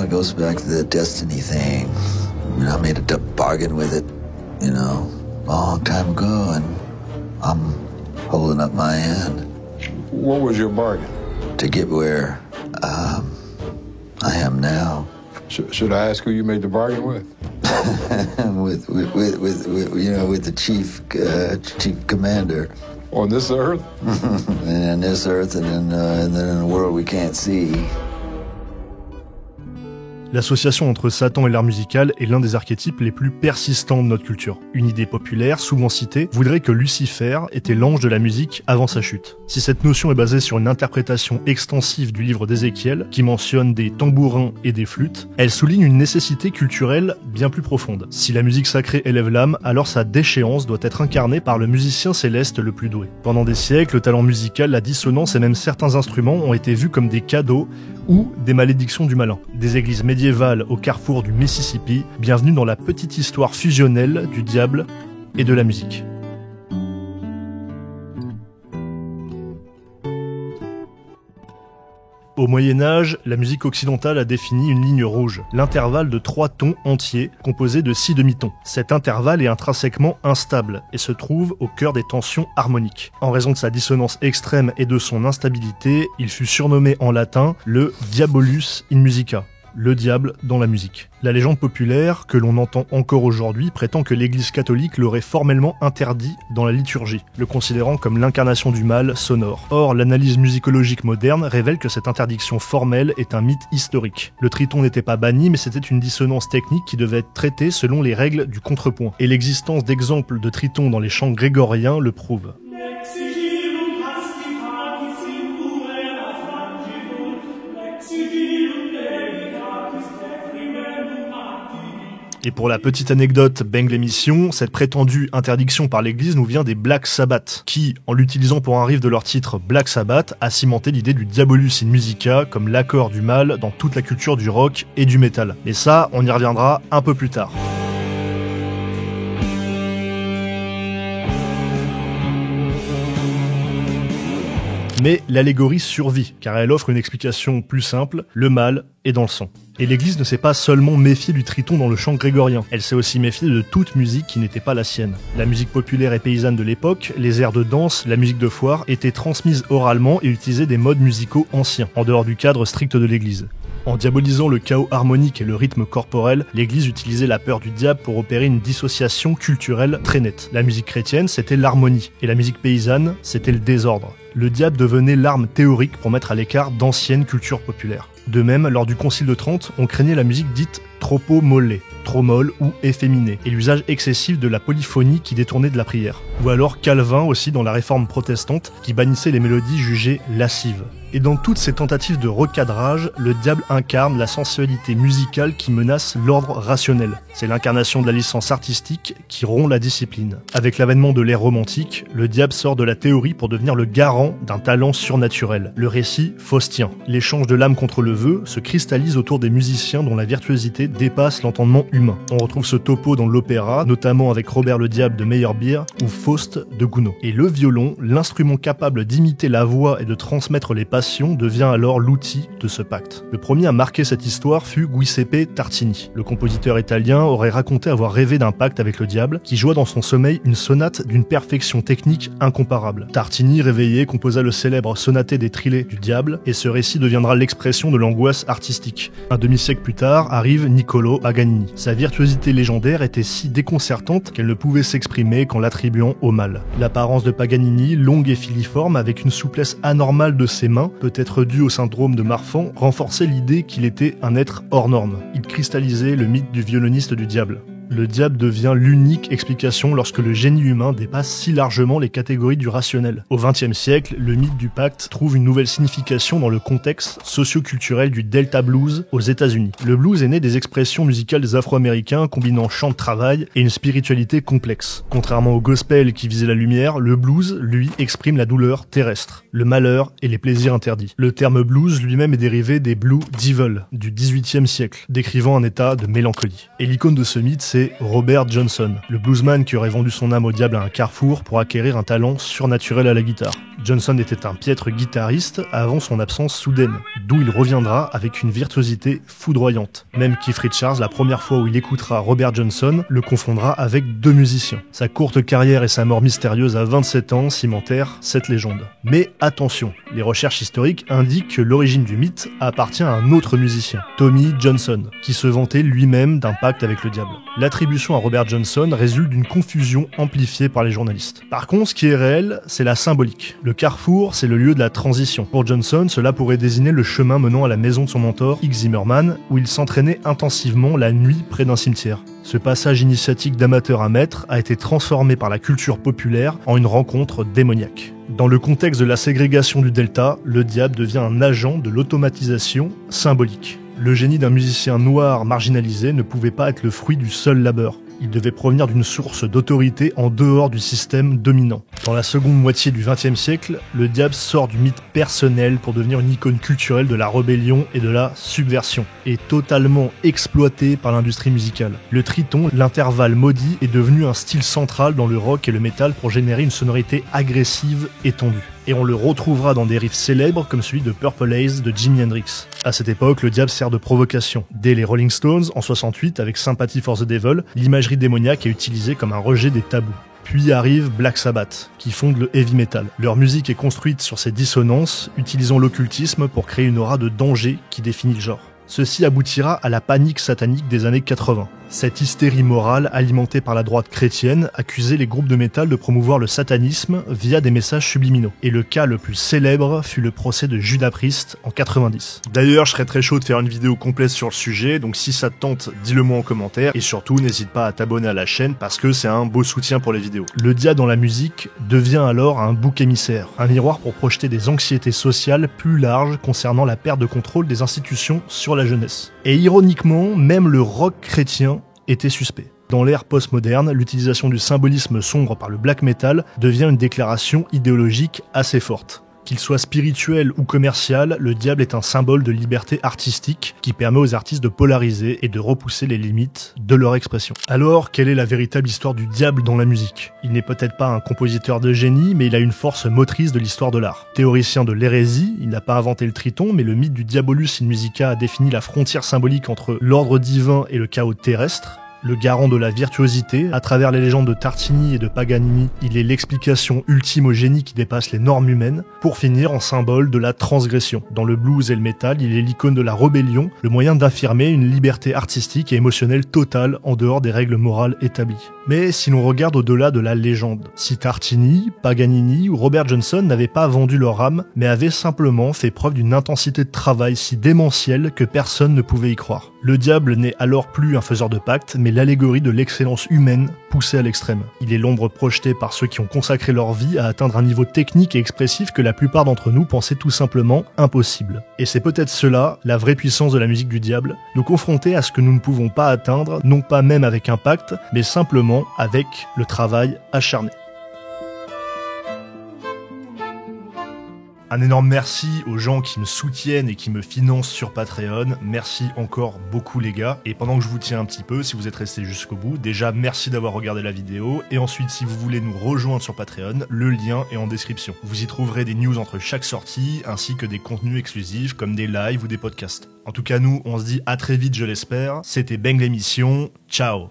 it goes back to the destiny thing. I mean, I made a bargain with it, you know, a long time ago, and I'm holding up my end. What was your bargain? To get where I am now. Should I ask who you made the bargain with? with you know, with the chief commander. On this earth? And on this earth, and then in a world we can't see. L'association entre Satan et l'art musical est l'un des archétypes les plus persistants de notre culture. Une idée populaire, souvent citée, voudrait que Lucifer était l'ange de la musique avant sa chute. Si cette notion est basée sur une interprétation extensive du livre d'Ézéchiel, qui mentionne des tambourins et des flûtes, elle souligne une nécessité culturelle bien plus profonde. Si la musique sacrée élève l'âme, alors sa déchéance doit être incarnée par le musicien céleste le plus doué. Pendant des siècles, le talent musical, la dissonance et même certains instruments ont été vus comme des cadeaux ou des malédictions du malin. Des églises médiévales au carrefour du Mississippi, bienvenue dans la petite histoire fusionnelle du diable et de la musique. Au Moyen-Âge, la musique occidentale a défini une ligne rouge, l'intervalle de 3 tons entiers composés de 6 demi-tons. Cet intervalle est intrinsèquement instable et se trouve au cœur des tensions harmoniques. En raison de sa dissonance extrême et de son instabilité, il fut surnommé en latin le Diabolus in musica, le diable dans la musique. La légende populaire, que l'on entend encore aujourd'hui, prétend que l'Église catholique l'aurait formellement interdit dans la liturgie, le considérant comme l'incarnation du mal sonore. Or, l'analyse musicologique moderne révèle que cette interdiction formelle est un mythe historique. Le triton n'était pas banni, mais c'était une dissonance technique qui devait être traitée selon les règles du contrepoint. Et l'existence d'exemples de tritons dans les chants grégoriens le prouve. Et pour la petite anecdote, bang l'émission, cette prétendue interdiction par l'église nous vient des Black Sabbath, qui, en l'utilisant pour un riff de leur titre Black Sabbath, a cimenté l'idée du Diabolus in musica comme l'accord du mal dans toute la culture du rock et du métal. Mais ça, on y reviendra un peu plus tard. Mais l'allégorie survit, car elle offre une explication plus simple, le mal est dans le son. Et l'église ne s'est pas seulement méfiée du triton dans le chant grégorien, elle s'est aussi méfiée de toute musique qui n'était pas la sienne. La musique populaire et paysanne de l'époque, les airs de danse, la musique de foire étaient transmises oralement et utilisaient des modes musicaux anciens, en dehors du cadre strict de l'église. En diabolisant le chaos harmonique et le rythme corporel, l'église utilisait la peur du diable pour opérer une dissociation culturelle très nette. La musique chrétienne, c'était l'harmonie, et la musique paysanne, c'était le désordre. Le diable devenait l'arme théorique pour mettre à l'écart d'anciennes cultures populaires. De même, lors du Concile de Trente, on craignait la musique dite troppo molle, trop molle ou efféminée, et l'usage excessif de la polyphonie qui détournait de la prière. Ou alors Calvin aussi dans la Réforme protestante, qui bannissait les mélodies jugées lascives. Et dans toutes ces tentatives de recadrage, le diable incarne la sensualité musicale qui menace l'ordre rationnel. C'est l'incarnation de la licence artistique qui rompt la discipline. Avec l'avènement de l'ère romantique, le diable sort de la théorie pour devenir le garant d'un talent surnaturel, le récit faustien. L'échange de l'âme contre le vœu se cristallise autour des musiciens dont la virtuosité dépasse l'entendement humain. On retrouve ce topo dans l'opéra, notamment avec Robert le Diable de Meyerbeer ou Faust de Gounod. Et le violon, l'instrument capable d'imiter la voix et de transmettre les passion devient alors l'outil de ce pacte. Le premier à marquer cette histoire fut Giuseppe Tartini. Le compositeur italien aurait raconté avoir rêvé d'un pacte avec le diable qui joua dans son sommeil une sonate d'une perfection technique incomparable. Tartini, réveillé, composa le célèbre Sonaté des Trilets du diable et ce récit deviendra l'expression de l'angoisse artistique. Un demi-siècle plus tard arrive Niccolò Paganini. Sa virtuosité légendaire était si déconcertante qu'elle ne pouvait s'exprimer qu'en l'attribuant au mal. L'apparence de Paganini, longue et filiforme avec une souplesse anormale de ses mains, peut être dû au syndrome de Marfan, renforçait l'idée qu'il était un être hors norme. Il cristallisait le mythe du violoniste du diable. Le diable devient l'unique explication lorsque le génie humain dépasse si largement les catégories du rationnel. Au XXe siècle, le mythe du pacte trouve une nouvelle signification dans le contexte socio-culturel du Delta Blues aux États-Unis. Le blues est né des expressions musicales des Afro-Américains combinant chant de travail et une spiritualité complexe. Contrairement au gospel qui visait la lumière, le blues, lui, exprime la douleur terrestre, le malheur et les plaisirs interdits. Le terme blues lui-même est dérivé des Blue Devil du XVIIIe siècle, décrivant un état de mélancolie. Et l'icône de ce mythe, c'est c'est Robert Johnson, le bluesman qui aurait vendu son âme au diable à un carrefour pour acquérir un talent surnaturel à la guitare. Johnson était un piètre guitariste avant son absence soudaine, d'où il reviendra avec une virtuosité foudroyante. Même Keith Richards, la première fois où il écoutera Robert Johnson, le confondra avec deux musiciens. Sa courte carrière et sa mort mystérieuse à 27 ans cimentèrent cette légende. Mais attention, les recherches historiques indiquent que l'origine du mythe appartient à un autre musicien, Tommy Johnson, qui se vantait lui-même d'un pacte avec le diable. L'attribution à Robert Johnson résulte d'une confusion amplifiée par les journalistes. Par contre, ce qui est réel, c'est la symbolique. Le carrefour, c'est le lieu de la transition. Pour Johnson, cela pourrait désigner le chemin menant à la maison de son mentor, Ike Zimmerman, où il s'entraînait intensivement la nuit près d'un cimetière. Ce passage initiatique d'amateur à maître a été transformé par la culture populaire en une rencontre démoniaque. Dans le contexte de la ségrégation du Delta, le diable devient un agent de l'automatisation symbolique. Le génie d'un musicien noir marginalisé ne pouvait pas être le fruit du seul labeur. Il devait provenir d'une source d'autorité en dehors du système dominant. Dans la seconde moitié du XXe siècle, le diable sort du mythe personnel pour devenir une icône culturelle de la rébellion et de la subversion, et totalement exploité par l'industrie musicale. Le triton, l'intervalle maudit, est devenu un style central dans le rock et le metal pour générer une sonorité agressive étendue. Et on le retrouvera dans des riffs célèbres comme celui de Purple Haze de Jimi Hendrix. À cette époque, le diable sert de provocation. Dès les Rolling Stones, en 68, avec Sympathy for the Devil, l'imagerie démoniaque est utilisée comme un rejet des tabous. Puis arrive Black Sabbath, qui fonde le heavy metal. Leur musique est construite sur ces dissonances, utilisant l'occultisme pour créer une aura de danger qui définit le genre. Ceci aboutira à la panique satanique des années 80. Cette hystérie morale, alimentée par la droite chrétienne, accusait les groupes de métal de promouvoir le satanisme via des messages subliminaux. Et le cas le plus célèbre fut le procès de Judas Priest en 90. D'ailleurs, je serais très chaud de faire une vidéo complète sur le sujet, donc si ça te tente, dis-le moi en commentaire. Et surtout, n'hésite pas à t'abonner à la chaîne parce que c'est un beau soutien pour les vidéos. Le diable dans la musique devient alors un bouc émissaire, un miroir pour projeter des anxiétés sociales plus larges concernant la perte de contrôle des institutions sur la jeunesse. Et ironiquement, même le rock chrétien était suspect. Dans l'ère postmoderne, l'utilisation du symbolisme sombre par le black metal devient une déclaration idéologique assez forte. Qu'il soit spirituel ou commercial, le diable est un symbole de liberté artistique qui permet aux artistes de polariser et de repousser les limites de leur expression. Alors, quelle est la véritable histoire du diable dans la musique ? Il n'est peut-être pas un compositeur de génie, mais il a une force motrice de l'histoire de l'art. Théoricien de l'hérésie, il n'a pas inventé le triton, mais le mythe du Diabolus in Musica a défini la frontière symbolique entre l'ordre divin et le chaos terrestre. Le garant de la virtuosité, à travers les légendes de Tartini et de Paganini, il est l'explication ultime au génie qui dépasse les normes humaines, pour finir en symbole de la transgression. Dans le blues et le metal, il est l'icône de la rébellion, le moyen d'affirmer une liberté artistique et émotionnelle totale en dehors des règles morales établies. Mais si l'on regarde au-delà de la légende, si Tartini, Paganini ou Robert Johnson n'avaient pas vendu leur âme, mais avaient simplement fait preuve d'une intensité de travail si démentielle que personne ne pouvait y croire. Le diable n'est alors plus un faiseur de pactes, mais l'allégorie de l'excellence humaine poussée à l'extrême. Il est l'ombre projetée par ceux qui ont consacré leur vie à atteindre un niveau technique et expressif que la plupart d'entre nous pensaient tout simplement impossible. Et c'est peut-être cela, la vraie puissance de la musique du diable, nous confronter à ce que nous ne pouvons pas atteindre, non pas même avec un pacte, mais simplement avec le travail acharné. Un énorme merci aux gens qui me soutiennent et qui me financent sur Patreon. Merci encore beaucoup les gars. Et pendant que je vous tiens un petit peu, si vous êtes restés jusqu'au bout, déjà merci d'avoir regardé la vidéo. Et ensuite, si vous voulez nous rejoindre sur Patreon, le lien est en description. Vous y trouverez des news entre chaque sortie, ainsi que des contenus exclusifs comme des lives ou des podcasts. En tout cas, nous, on se dit à très vite, je l'espère. C'était Bang l'émission. Ciao.